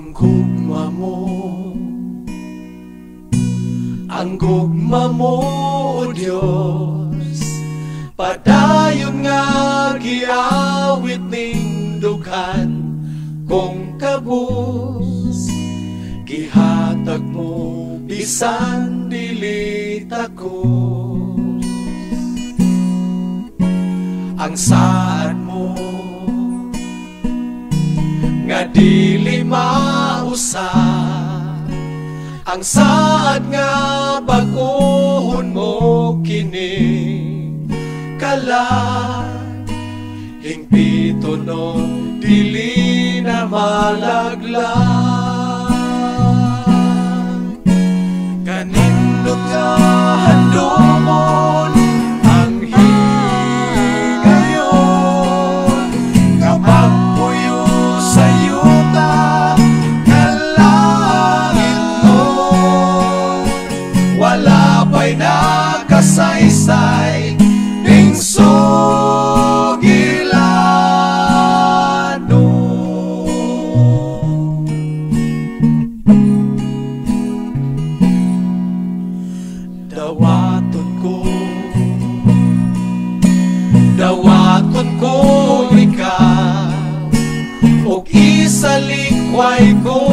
Ang gugma mo, ang gugma mo, O Diyos, padayon nga giawit ning dughan kung kabus. Gihatag mo bisan dili takos. Ang saad mo nga dili mausa, ang saad nga bag-ohon mo kini kalan. Hingpito no dili na malaglag. Kanindot ka handumon ang higayon, kapag puyo sa yuta kalangit mo. Wala pa'y nakasaysay ning sugilano. Dawaton ko ikaw, og isalikway ko